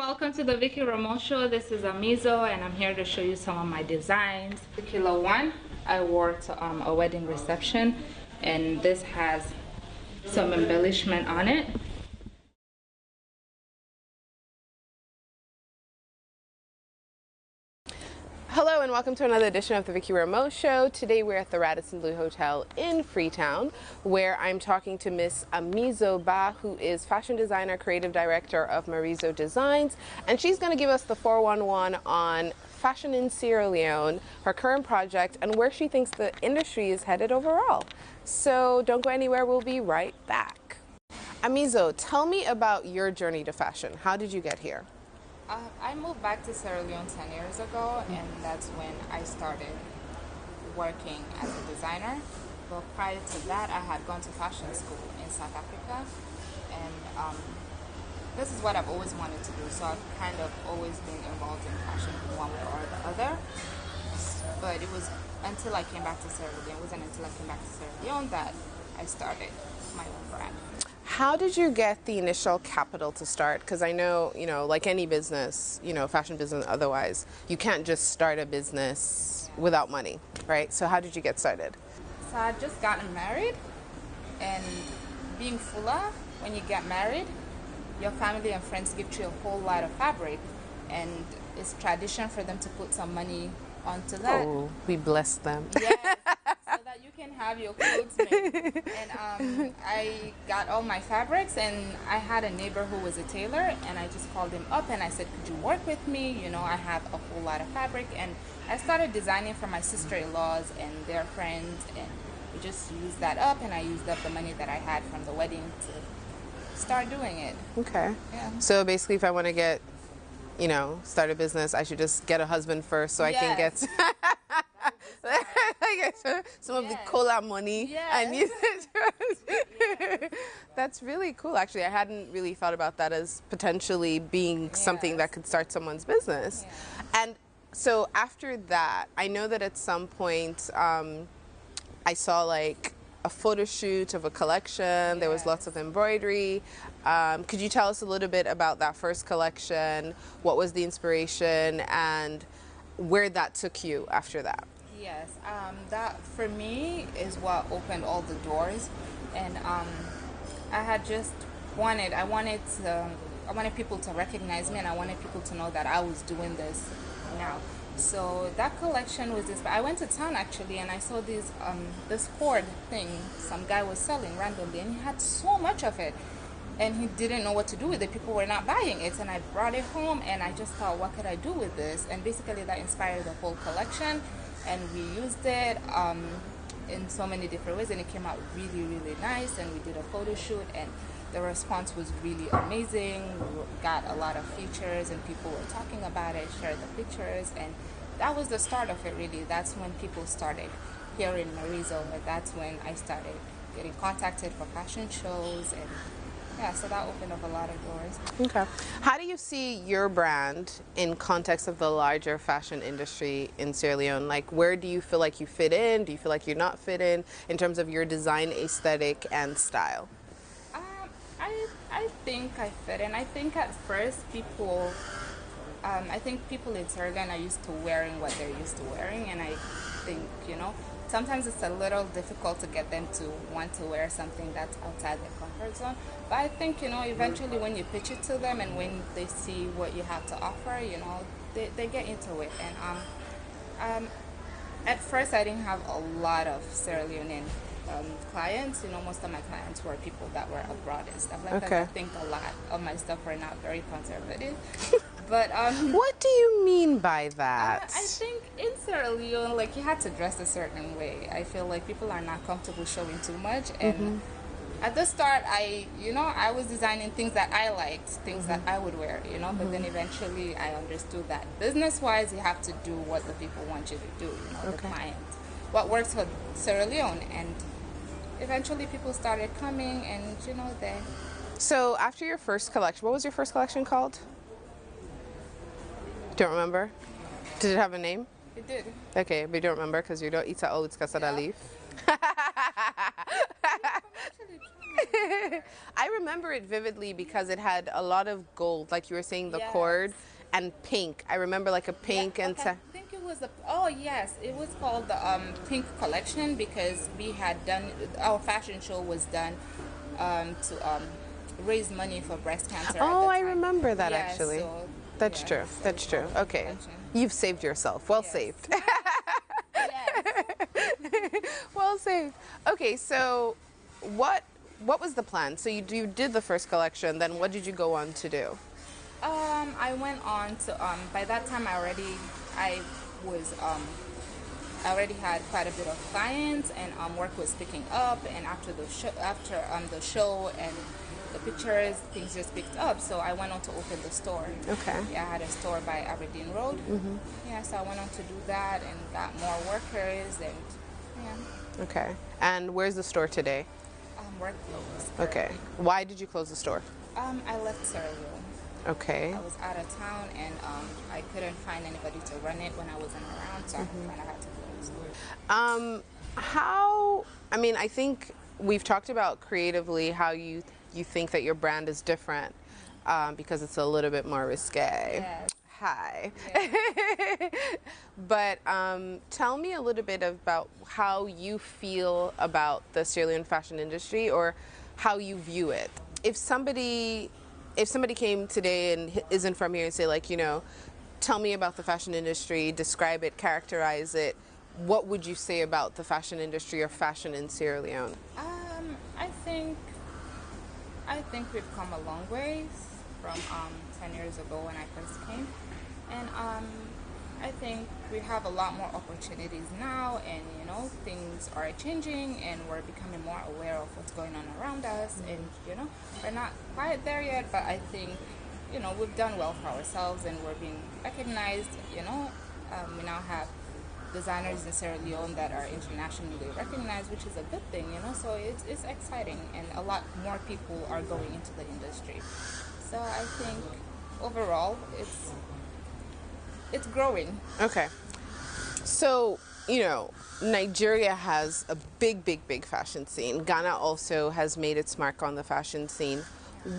welcome to the Vickie Remoe show. This is Amizo and I'm here to show you some of my designs. The kilo one I wore to a wedding reception, and this has some embellishment on it. Hello and welcome to another edition of the Vickie Remoe show. Today we're at the Radisson Blu Hotel in Freetown, where I'm talking to Miss Amizo Bah, who is fashion designer, creative director of Maryzo Designs, and she's going to give us the 411 on fashion in Sierra Leone, her current project, and where she thinks the industry is headed overall. So don't go anywhere, we'll be right back. Amizo, tell me about your journey to fashion. How did you get here? I moved back to Sierra Leone 10 years ago, and that's when I started working as a designer. But prior to that, I had gone to fashion school in South Africa, and this is what I've always wanted to do. So I've kind of always been involved in fashion one way or the other. But it was until I came back to Sierra Leone. It wasn't until I came back to Sierra Leone that I started my own brand. How did you get the initial capital to start? Because I know, like any business, fashion business otherwise, you can't just start a business without money, right? So how did you get started? So I had just gotten married, and being fuller, when you get married, your family and friends give you a whole lot of fabric, and it's tradition for them to put some money onto that. Oh, we bless them. Yes, so that you can have your clothes made. And I got all my fabrics, and I had a neighbor who was a tailor, and I just called him up and I said, could you work with me? I have a whole lot of fabric, and I started designing for my sister-in-laws and their friends, and we just used that up, and I used up the money that I had from the wedding to start doing it. Okay. Yeah. So basically, if I want to get, start a business, I should just get a husband first so I can get some of the cola money and use it. That's really cool, actually. I hadn't really thought about that as potentially being something that could start someone's business. And so after that, I know that at some point I saw like a photo shoot of a collection. There was lots of embroidery. Could you tell us a little bit about that first collection? What was the inspiration and where that took you after that? Yes, that for me is what opened all the doors, and I had just I wanted people to recognize me, and I wanted people to know that I was doing this now. So that collection was this. I went to town actually, and I saw this cord thing some guy was selling randomly, and he had so much of it, and he didn't know what to do with it. People were not buying it, and I brought it home, and I just thought, what could I do with this? And basically that inspired the whole collection, and we used it in so many different ways, and it came out really, really nice. And we did a photo shoot, and the response was really amazing. We got a lot of features, and people were talking about it, shared the pictures, and that was the start of it, really. That's when people started here in Maryzo, and that's when I started getting contacted for fashion shows, and so that opened up a lot of doors. Okay. How do you see your brand in context of the larger fashion industry in Sierra Leone? Like, where do you feel like you fit in? Do you feel like you're not fit in terms of your design aesthetic and style? I think I fit in. I think at first people in Sierra Leone are used to wearing what they're used to wearing, and I think, sometimes it's a little difficult to get them to want to wear something that's outside their comfort zone. But I think, eventually when you pitch it to them and when they see what you have to offer, they get into it. And at first I didn't have a lot of Sierra Leonean clients. Most of my clients were people that were abroad and stuff like that. I think a lot of my stuff were not very conservative. But what do you mean by that? I think in Sierra Leone, like, you had to dress a certain way. I feel like people are not comfortable showing too much, and at the start, I was designing things that I liked, things that I would wear, but then eventually I understood that business-wise, you have to do what the people want you to do, the client, what works for Sierra Leone, and eventually people started coming, and they. So after your first collection, what was your first collection called? Don't remember? Did it have a name? It did. Okay, but you don't remember because you don't eat oats casada leaf. I remember it vividly because it had a lot of gold, like you were saying, the cord, and pink. I remember like a pink and... I think it was yes, it was called the pink collection because we had done, our fashion show was done to raise money for breast cancer. Oh, I remember that actually. So, that's true. That's true. Okay. Collection. You've saved yourself. Well saved. Well saved. Okay, so what was the plan? So you did the first collection, then what did you go on to do? I went on to by that time I already had quite a bit of clients, and work was picking up, and after the show and the pictures, things just picked up, so I went on to open the store. Okay. Yeah, I had a store by Aberdeen Road. Yeah, so I went on to do that and got more workers, and yeah. Okay. And where's the store today? We're closed. Okay. Why did you close the store? I left Sierra Leone. Okay. I was out of town, and I couldn't find anybody to run it when I wasn't around, so I kind of had to close. I think we've talked about creatively how you think that your brand is different because it's a little bit more risque. Yes. Hi. Yeah. But tell me a little bit about how you feel about the Sierra Leone fashion industry, or how you view it. If somebody came today and isn't from here and say, like, tell me about the fashion industry, describe it, characterize it, what would you say about the fashion industry or fashion in Sierra Leone? I think we've come a long ways from 10 years ago when I first came, and I think we have a lot more opportunities now, and things are changing, and we're becoming more aware of what's going on around us, and we're not quite there yet, but I think we've done well for ourselves, and we're being recognized. We now have designers in Sierra Leone that are internationally recognized, which is a good thing, so it's exciting, and a lot more people are going into the industry. So I think overall it's growing. Okay. So, Nigeria has a big fashion scene. Ghana also has made its mark on the fashion scene.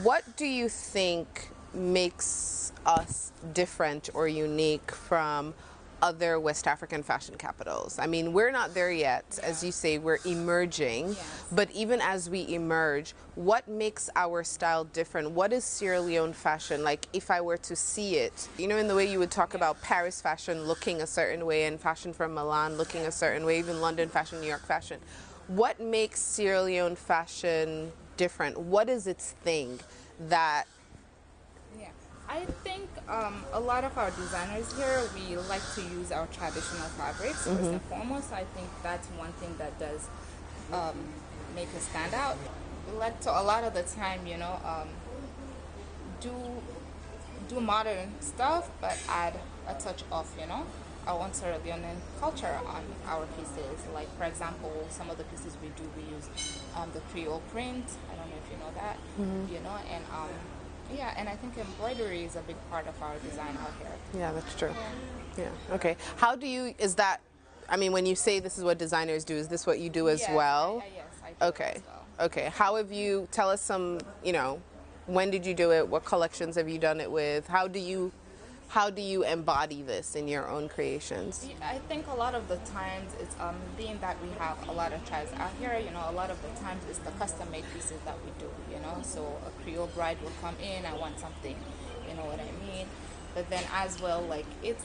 What do you think makes us different or unique from other West African fashion capitals? I mean, we're not there yet. As you say, we're emerging. Yes. But even as we emerge, what makes our style different? What is Sierra Leone fashion? Like, if I were to see it, in the way you would talk about Paris fashion looking a certain way, and fashion from Milan looking a certain way, even London fashion, New York fashion. What makes Sierra Leone fashion different? What is its thing that... I think a lot of our designers here, we like to use our traditional fabrics first and foremost. I think that's one thing that does make us stand out. We like to, a lot of the time, do modern stuff, but add a touch of, our own Sierra Leonean culture on our pieces. Like, for example, some of the pieces we use the Creole print. I don't know if you know that, and yeah, and I think embroidery is a big part of our design out here. Yeah, that's true. Yeah. Okay. How do you, when you say this is what designers do, is this what you do as well? Yes, I do okay. as well. Okay. How have you, tell us some, when did you do it? What collections have you done it with? How do you embody this in your own creations? I think a lot of the times it's being that we have a lot of tribes out here, a lot of the times it's the custom made pieces that we do, so a Creole bride will come in, I want something, you know what I mean? But then as well, like, it's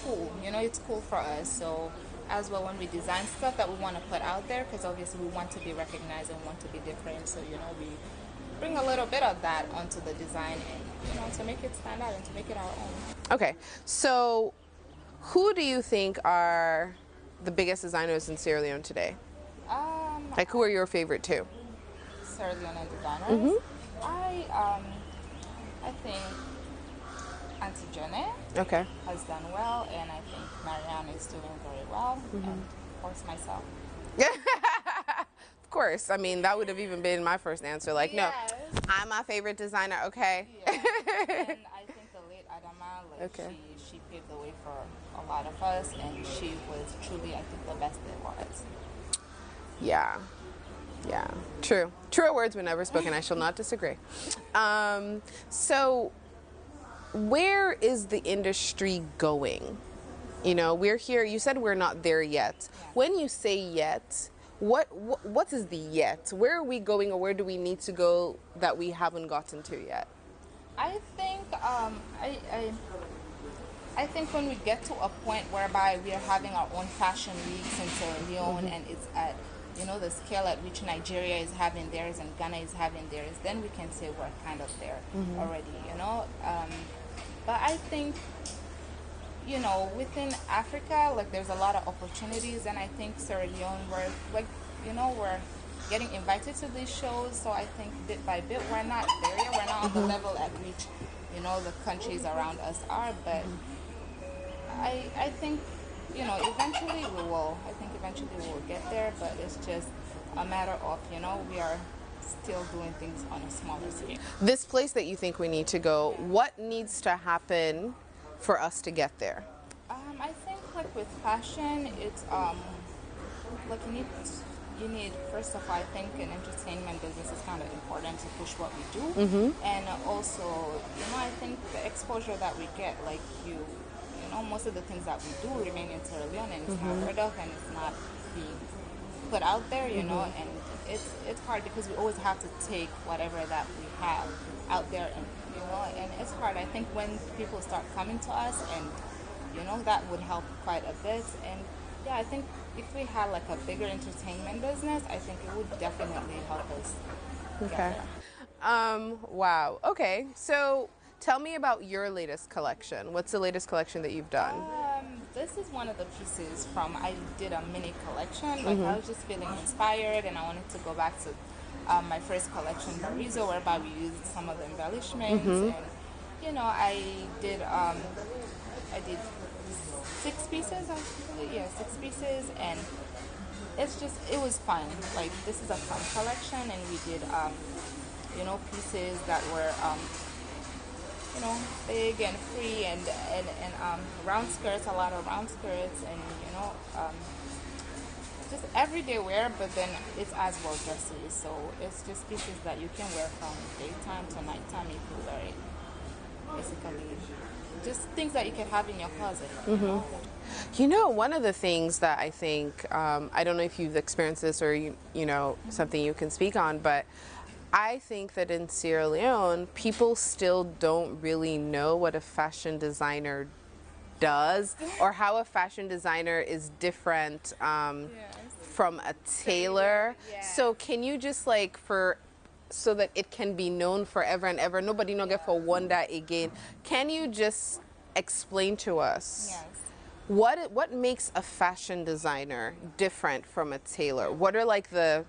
cool, it's cool for us. So as well, when we design stuff that we want to put out there, because obviously we want to be recognized and want to be different, so we bring a little bit of that onto the design, and to make it stand out and to make it our own. Okay, so who do you think are the biggest designers in Sierra Leone today? Like, who are your favorite two? Sierra Leone designers. I think Auntie Jenny has done well, and I think Marianne is doing very well, and of course myself. Of course. I mean, that would have even been my first answer. Like, yes. No, I'm my favorite designer. Okay. Yeah. And I think the late Adama, she paved the way for a lot of us, and she was truly, I think, the best there was. Yeah. Yeah, true. Truer words were never spoken. I shall not disagree. So, where is the industry going? You know, we're here. You said we're not there yet. Yeah. When you say yet, what is the yet? Where are we going, or where do we need to go that we haven't gotten to yet? I think I think when we get to a point whereby we are having our own fashion weeks in Sierra Leone, and it's at, you know, the scale at which Nigeria is having theirs and Ghana is having theirs, then we can say we're kind of there already, you know. But I think, you know, within Africa, like, there's a lot of opportunities, and I think Sierra Leone, we're, like, you know, we're getting invited to these shows, so I think bit by bit we're not there yet. We're not on the level at which, you know, the countries around us are, but I think, you know, eventually we will. I think eventually we will get there, but it's just a matter of, you know, we are still doing things on a smaller scale. This place that you think we need to go, what needs to happen for us to get there? I think, like, with fashion, it's like you need, first of all, I think an entertainment business is kind of important to push what we do, and also, you know, I think the exposure that we get, like, you know, most of the things that we do remain in Sierra Leone, and it's not heard of, and it's not being put out there, you know, and it's hard because we always have to take whatever that we have out there, and, you know, and it's hard. I think when people start coming to us, and, you know, that would help quite a bit. And yeah, I think if we had, like, a bigger entertainment business, I think it would definitely help us get Okay. there. Wow. Okay. So tell me about your latest collection. What's the latest collection that you've done? This is one of the pieces from, I did a mini collection. Like, I was just feeling inspired, and I wanted to go back to my first collection, Maryzo, whereby we used some of the embellishments, and, you know, I did 6 pieces, actually. Yeah, 6 pieces, and it was fun. Like, this is a fun collection, and we did, you know, pieces that were, you know, big and free, and round skirts, a lot of round skirts, and, you know, just everyday wear, but then it's as well dressy. So it's just pieces that you can wear from daytime to nighttime. You can wear it, basically, just things that you can have in your closet. You know? You know, one of the things that I think, I don't know if you've experienced this, or, you know, something you can speak on, but I think that in Sierra Leone, people still don't really know what a fashion designer does, or how a fashion designer is different from a tailor. Yeah. So can you just, like, so that it can be known forever and ever, nobody no get for one day again, can you just explain to us what makes a fashion designer different from a tailor? What are, like, the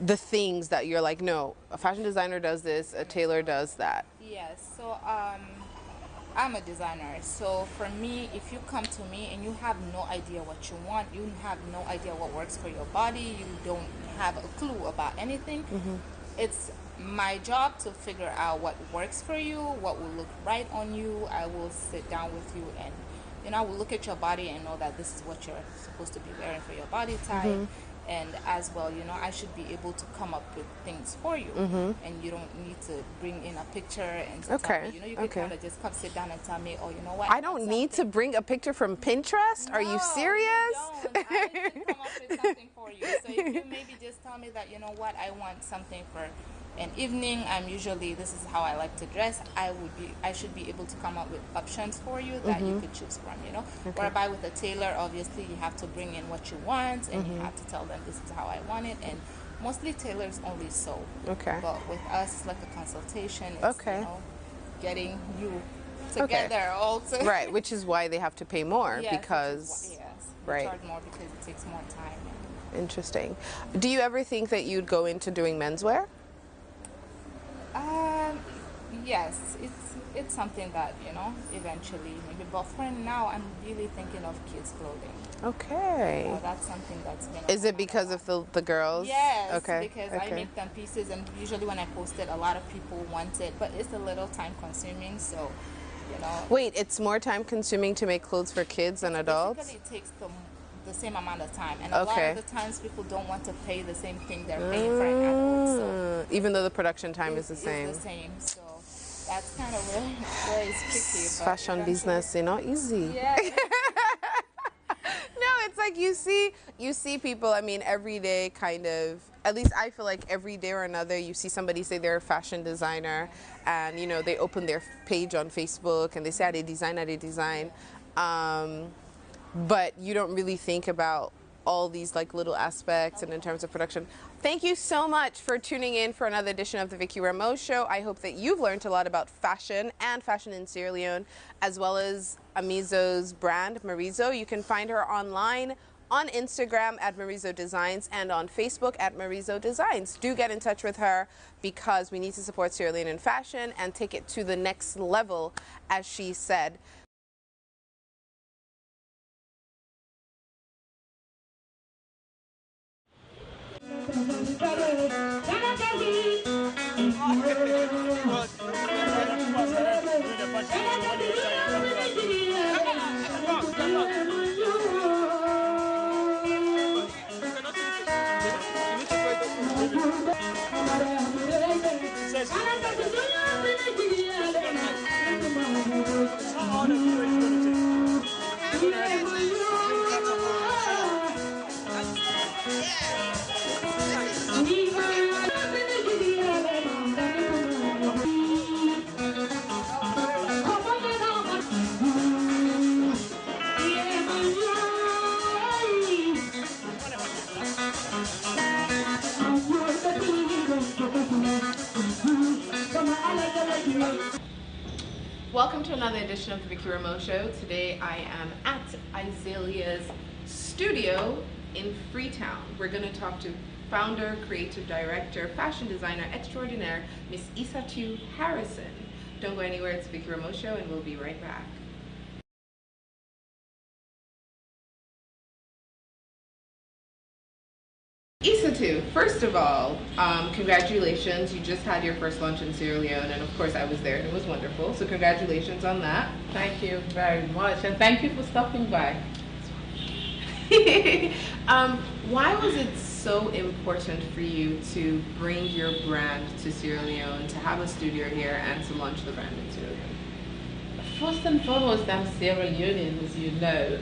things that you're like, no, a fashion designer does this, a tailor does that? Yes, so I'm a designer. So for me, if you come to me and you have no idea what you want, you have no idea what works for your body, you don't have a clue about anything, it's my job to figure out what works for you, what will look right on you. I will sit down with you, and, you know, I will look at your body and know that this is what you're supposed to be wearing for your body type. And as well, you know, I should be able to come up with things for you, and you don't need to bring in a picture and tell me, you know, you can kind of just come sit down and tell me, oh, you know what? I don't need to bring a picture from Pinterest? Are you serious? You don't. I can come up with something for you. So if you maybe just tell me that, you know what, I want something for an evening, this is how I like to dress, I should be able to come up with options for you that you could choose from, you know. Whereby with a tailor, obviously you have to bring in what you want, and you have to tell them this is how I want it, and mostly tailors only sew. But with us, it's like a consultation. It's, you know, getting you together also. Right, which is why they have to pay more, yes, because they charge more because it takes more time. Interesting. Do you ever think that you'd go into doing menswear? Yes, it's something that, you know, eventually maybe, but for now I'm really thinking of kids clothing. Okay. That's something that's been. Is it because of the girls? Yes. Okay. Because I make them pieces, and usually when I post it, a lot of people want it, but it's a little time consuming. So, you know. Wait, it's more time consuming to make clothes for kids than adults? Basically, it takes the same amount of time. And a lot of the times people don't want to pay the same thing they're paying for an adult. So even though the production time is the same. It's the same. So that's kind of where it's tricky. But fashion business, not easy. Yeah. No, it's like you see people, I mean, every day kind of, at least I feel like every day or another, you see somebody say they're a fashion designer and, you know, they open their page on Facebook and they say, I design. But you don't really think about all these like little aspects and in terms of production. Thank you so much for tuning in for another edition of the Vickie Remoe Show. I hope that you've learned a lot about fashion and fashion in Sierra Leone, as well as Amizo's brand, Maryzo. You can find her online on Instagram at Maryzo Designs and on Facebook at Maryzo Designs. Do get in touch with her because we need to support Sierra Leone in fashion and take it to the next level, as she said. Welcome to another edition of the Vickie Remoe Show. Today I am at Izelia's studio in Freetown. We're going to talk to founder, creative director, fashion designer extraordinaire, Miss Isatu Harrison. Don't go anywhere, it's the Vickie Remoe Show and we'll be right back. Isatu, first of all, congratulations. You just had your first launch in Sierra Leone, and of course I was there and it was wonderful. So congratulations on that. Thank you very much, and thank you for stopping by. Why was it so important for you to bring your brand to Sierra Leone, to have a studio here, and to launch the brand in Sierra Leone? First and foremost, I'm Sierra Leonean, as you know,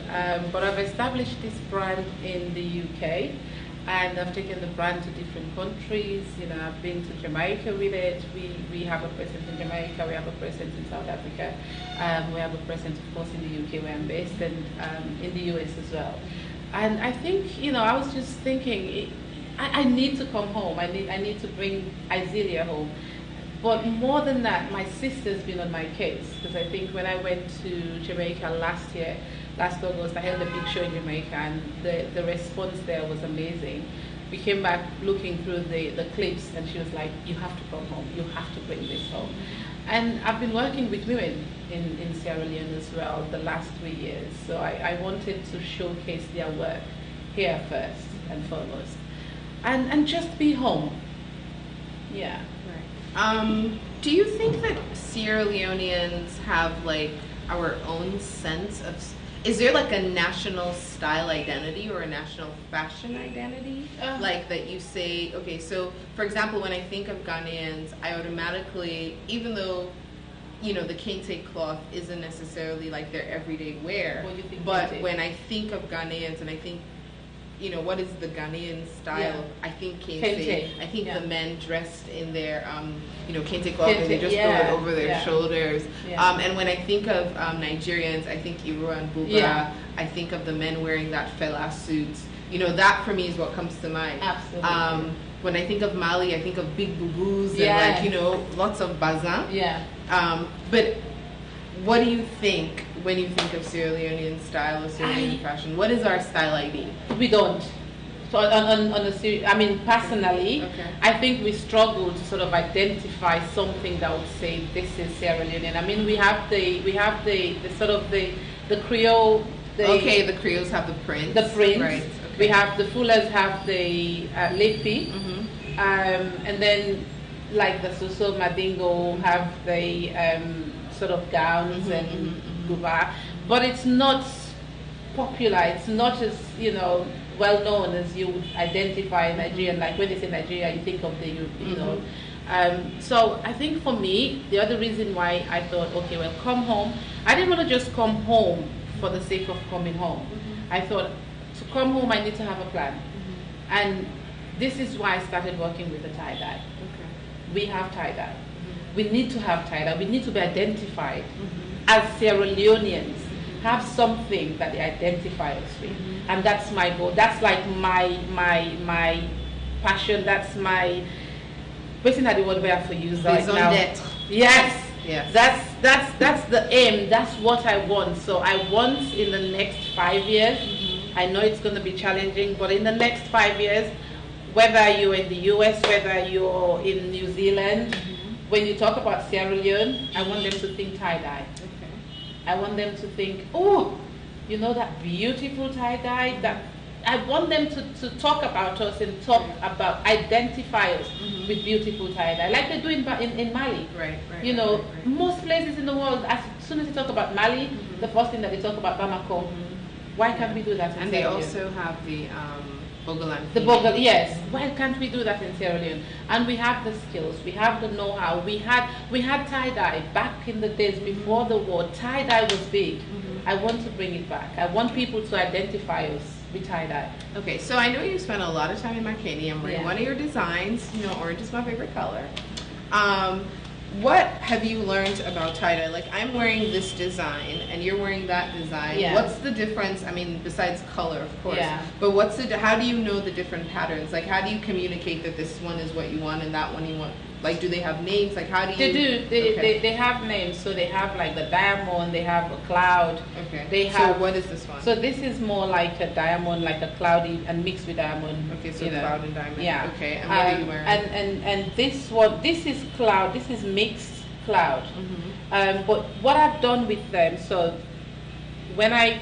but I've established this brand in the UK. And I've taken the brand to different countries. You know, I've been to Jamaica with it. We have a presence in Jamaica. We have a presence in South Africa. We have a presence, of course, in the UK where I'm based, and in the US as well. And I think, you know, I was just thinking, I need to come home. I need to bring Izelia home. But more than that, my sister's been on my case, because I think when I went to Jamaica last August, I held a big show in Jamaica, and the response there was amazing. We came back looking through the clips, and she was like, you have to come home, you have to bring this home. And I've been working with women in Sierra Leone as well the last 3 years, so I wanted to showcase their work here first and foremost, and just be home. Yeah. Right. Do you think that Sierra Leoneans have like our own sense of, is there like a national style identity or a national fashion identity? Like that you say, okay, so for example, when I think of Ghanaians, I automatically, even though, you know, the kente cloth isn't necessarily like their everyday wear, but when I think of Ghanaians and I think, you know, what is the Ghanaian style? Yeah. I think kente. I think the men dressed in their, you know, kente cloth, and they just throw it over their shoulders. Yeah. And when I think of Nigerians, I think Iro and Buba. Yeah. I think of the men wearing that fella suit. You know, that for me is what comes to mind. Absolutely. When I think of Mali, I think of big boo-boos and like, you know, lots of bazin. Yeah. But what do you think when you think of Sierra Leonean style or Sierra Leonean fashion? What is our style ID? We don't. So on the, I mean, personally, I think we struggle to sort of identify something that would say this is Sierra Leonean. I mean, we have the sort of the Creole. The Creoles have the print. The print. Right. Okay. We have the Fullers have the lippy, and then like the Soso Madingo have the sort of gowns and guva, but it's not popular. It's not as, you know, well known as you would identify Nigerian. Like when they say Nigeria, you think of the, you know. So I think for me, the other reason why I thought, okay, well, come home. I didn't want to just come home for the sake of coming home. I thought, to come home, I need to have a plan. And this is why I started working with the tie-dye. We have tie-dye. We need to have tie-dye. We need to be identified as Sierra Leoneans. Have something that they identify us with. And that's my goal. That's like my passion. That's my, waiting at the word where I for use right now. Yes. Yes. That's the aim. That's what I want. So I want in the next 5 years, I know it's going to be challenging, but in the next 5 years, whether you're in the US, whether you're in New Zealand, when you talk about Sierra Leone, I want them to think tie-dye. I want them to think, oh, you know that beautiful tie-dye? That I want them to talk about us and talk about, identify us with beautiful tie-dye, like they do in Mali. You know, most places in the world, as soon as they talk about Mali, the first thing that they talk about Bamako. Why can't we do that in Sierra Leone? And they also have the Bogolan. The Bogolan, yes. Why can't we do that in Sierra Leone? And we have the skills, we have the know-how. We had tie-dye back in the days before the war. Tie-dye was big. I want to bring it back. I want people to identify us with tie-dye. Okay, so I know you spent a lot of time in Makeni. I'm wearing one of your designs. You know, orange is my favorite color. What have you learned about tie-dye? Like, I'm wearing this design, and you're wearing that design. What's the difference? I mean, besides color, of course. But what's how do you know the different patterns? Like, how do you communicate that this one is what you want and that one you want? Like, do they have names? Like, how do you? They do. They have names. So they have like the diamond. They have a cloud. They have. So what is this one? So this is more like a diamond, like a cloudy and mixed with diamond. Okay, so cloud and diamond. Yeah. Okay, and what are you wearing? And this one, this is cloud. This is mixed cloud. But what I've done with them, so when I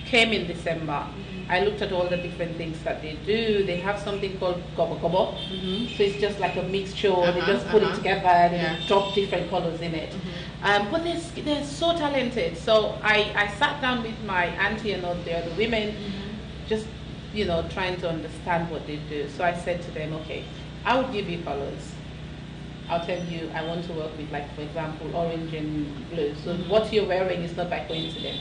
came in December, I looked at all the different things that they do. They have something called gobo gobo. So it's just like a mixture. They just put it together and drop different colors in it. But they're so talented. So I sat down with my auntie and all the other women, just, you know, trying to understand what they do. So I said to them, okay, I will give you colors. I'll tell you, I want to work with, like, for example, orange and blue. So what you're wearing is not by coincidence.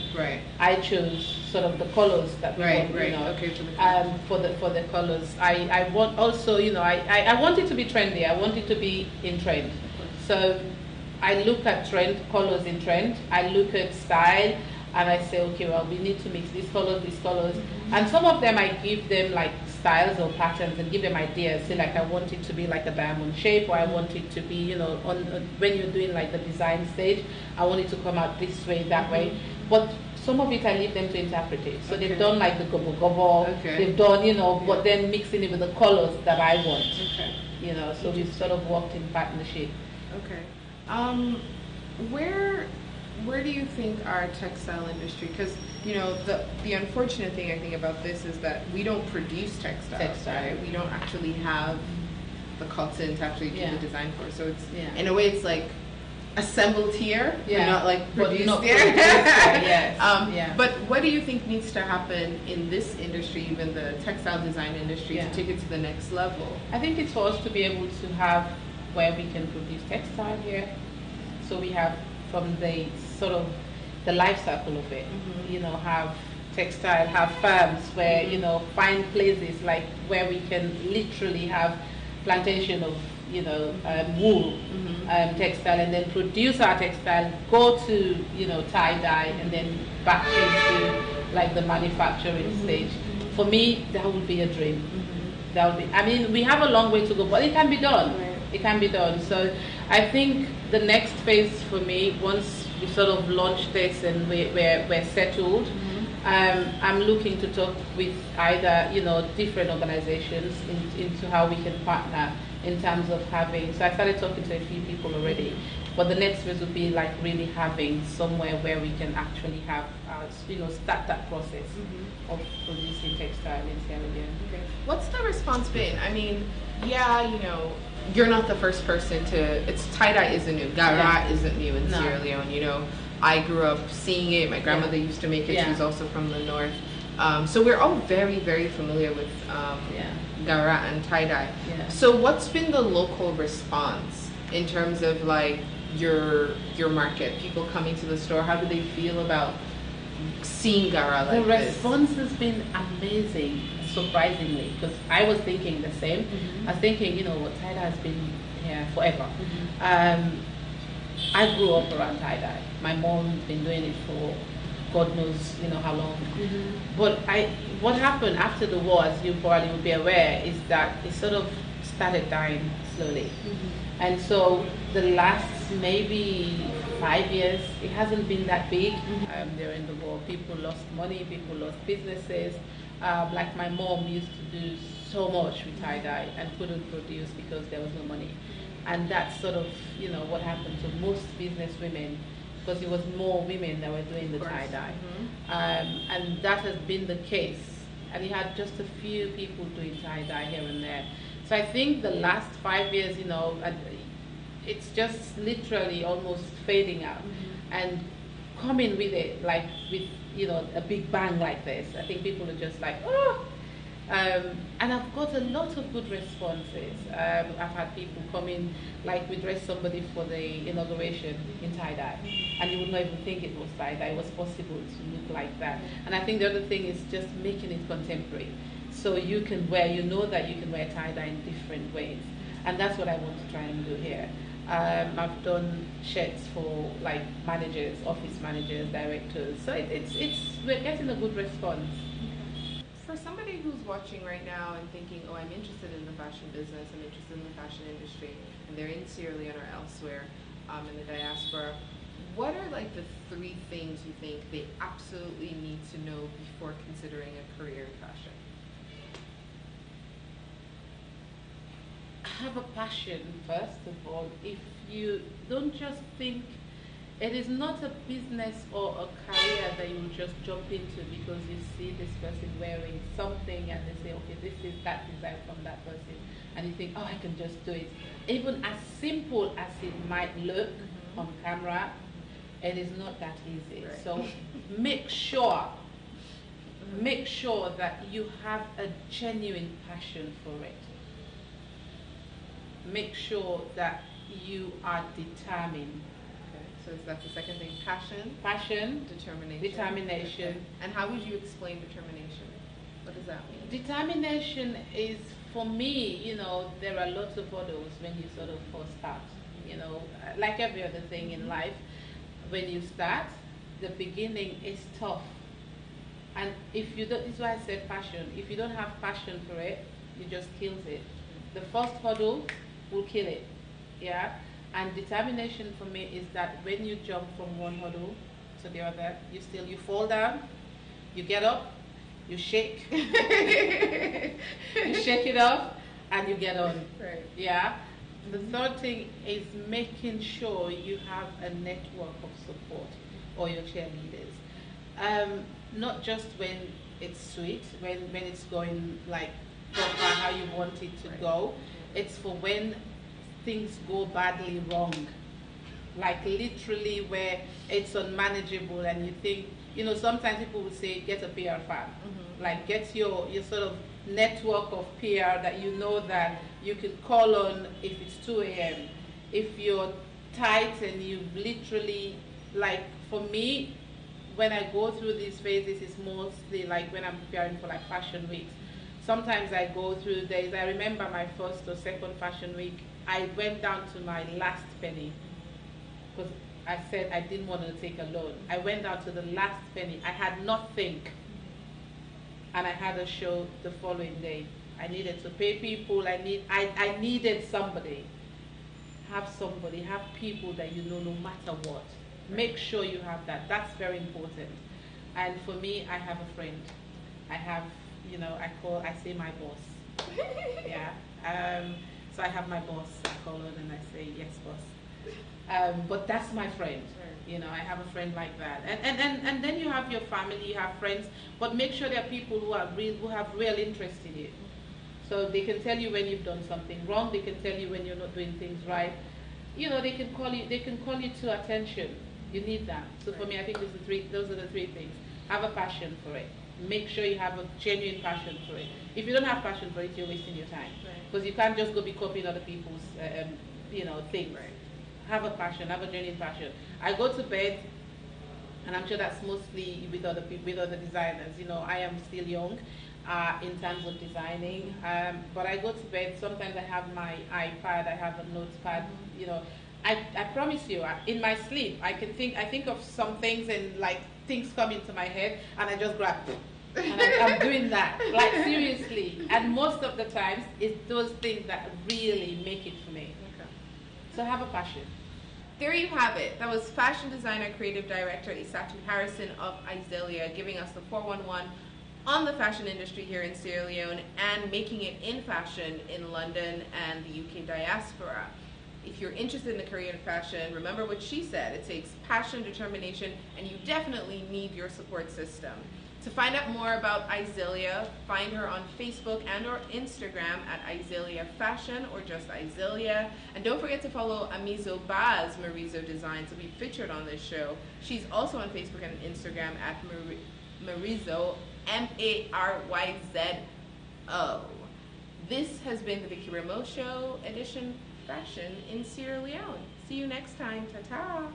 I chose sort of the colors that we want, you know. For the colors. I want also, you know, I want it to be trendy. I want it to be in trend. So I look at trend, colors in trend. I look at style, and I say, okay, well, we need to mix these colors. And some of them I give them like styles or patterns and give them ideas. Say like, I want it to be like a diamond shape, or I want it to be, you know, when you're doing like the design stage, I want it to come out this way, that way. But some of it I leave them to interpret it. So they've done like the gobo gobo. They've done, you know, but then mixing it with the colors that I want. You know, so we've sort of worked in partnership. Where do you think our textile industry, because, you know, the unfortunate thing I think about this is that we don't produce textiles, right? We don't actually have the cotton to actually do the design for. So it's, in a way, it's like assembled here, but not like produced here. But what do you think needs to happen in this industry, even the textile design industry, to take it to the next level? I think it's for us to be able to have where we can produce textile here. So we have from the sort of the life cycle of it, you know, have textile, have farms where, you know, find places like where we can literally have plantation of, you know, wool, textile, and then produce our textile, go to, you know, tie-dye, and then back into like the manufacturing stage. For me, that would be a dream. That would be, I mean, we have a long way to go, but it can be done. It can be done. So I think the next phase for me, once we sort of launch this and we're settled, I'm looking to talk with either, you know, different organizations into how we can partner in terms of having, so I started talking to a few people already, but the next phase would be like really having somewhere where we can actually have, you know, start that process of producing textile in Sierra Leone. What's the response been? I mean, you know, you're not the first person to, it's tie-dye isn't new, Gara isn't new in Sierra Leone, you know. I grew up seeing it. My grandmother used to make it. She was also from the north. So we're all very, very familiar with Gara and tie-dye. So what's been the local response in terms of like your market? People coming to the store, how do they feel about seeing Gara like this? The response has been amazing, surprisingly, because I was thinking the same. I was thinking, tie-dye has been here forever. I grew up around tie-dye. My mom's been doing it for God knows, how long. But what happened after the war, as you probably will be aware, is that it sort of started dying slowly. And so the last maybe 5 years, it hasn't been that big. During the war, people lost money, people lost businesses. Like my mom used to do so much with tie-dye and couldn't produce because there was no money. And that's sort of, what happened to most business women, because it was more women that were doing the tie-dye. And that has been the case. And you had just a few people doing tie-dye here and there. So I think the last 5 years, it's just literally almost fading out. And coming with it, like with, a big bang like this, I think people are just like, oh! And I've got a lot of good responses. I've had people come in, like we dressed somebody for the inauguration in tie-dye, and you would not even think it was tie-dye. It was possible to look like that. And I think the other thing is just making it contemporary. So you can wear, that you can wear tie-dye in different ways. And that's what I want to try and do here. I've done shirts for like managers, office managers, directors. So we're getting a good response. For somebody who's watching right now and thinking, oh, I'm interested in the fashion business, I'm interested in the fashion industry, and they're in Sierra Leone or elsewhere in the diaspora, what are like the 3 things you think they absolutely need to know before considering a career in fashion? Have a passion, first of all. If you don't just think, it is not a business or a career that you just jump into because you see this person wearing something and they say, okay, this is that design from that person, and you think, oh, I can just do it. Even as simple as it might look on camera, it is not that easy. Right. So make sure that you have a genuine passion for it. Make sure that you are determined. So that's the second thing. Passion. Determination. Okay. And how would you explain determination? What does that mean? Determination is, for me, there are lots of hurdles when you sort of first start. Like every other thing in life, when you start, the beginning is tough. And if you don't, this is why I said passion. If you don't have passion for it, it just kills it. The first hurdle will kill it. Yeah? And determination for me is that when you jump from one hurdle to the other, you fall down, you get up, you shake, you shake it off, and you get on. Right. Yeah. The third thing is making sure you have a network of support or your cheerleaders. Not just when it's sweet, when it's going like proper how you want it to go. It's for when things go badly wrong, like literally where it's unmanageable and you think, sometimes people will say get a PR firm, like get your sort of network of PR that that you can call on if it's 2 a.m. If you're tight and you literally, like for me, when I go through these phases, it's mostly like when I'm preparing for like fashion weeks. Sometimes I go through days, I remember my first or second fashion week, I went down to my last penny because I said I didn't want to take a loan. I went down to the last penny. I had nothing. And I had a show the following day. I needed to pay people. I needed somebody. Have somebody, have people that no matter what. Make sure you have that. That's very important. And for me, I have a friend. I have, I say my boss. Yeah. So I have my boss. I call her and I say, yes, boss. But that's my friend. I have a friend like that. And then you have your family, you have friends, but make sure there are people who have real interest in you. So they can tell you when you've done something wrong, they can tell you when you're not doing things right. They can call you to attention. You need that. So for me, I think those are the three things. Have a passion for it. Make sure you have a genuine passion for it. If you don't have passion for it, you're wasting your time. Because you can't just go be copying other people's, things. Have a passion. Have a genuine passion. I go to bed, and I'm sure that's mostly with other people, with other designers. You know, I am still young in terms of designing, but I go to bed. Sometimes I have my iPad. I have a notepad. You know, I promise you, in my sleep, I think of some things, and like things come into my head, and I just grab. And I'm doing that, like seriously. And most of the times, it's those things that really make it for me. Okay. So have a passion. There you have it. That was fashion designer, creative director Isatu Harrison of Izelia, giving us the 411 on the fashion industry here in Sierra Leone and making it in fashion in London and the UK diaspora. If you're interested in the career in fashion, remember what she said. It takes passion, determination, and you definitely need your support system. To find out more about Izelia, find her on Facebook and or Instagram at Izelia Fashion or just Izelia. And don't forget to follow Amizo Bah's Maryzo Designs, will be featured on this show. She's also on Facebook and Instagram at Maryzo, Maryzo. This has been the Vickie Remoe Show, edition fashion in Sierra Leone. See you next time. Ta-ta.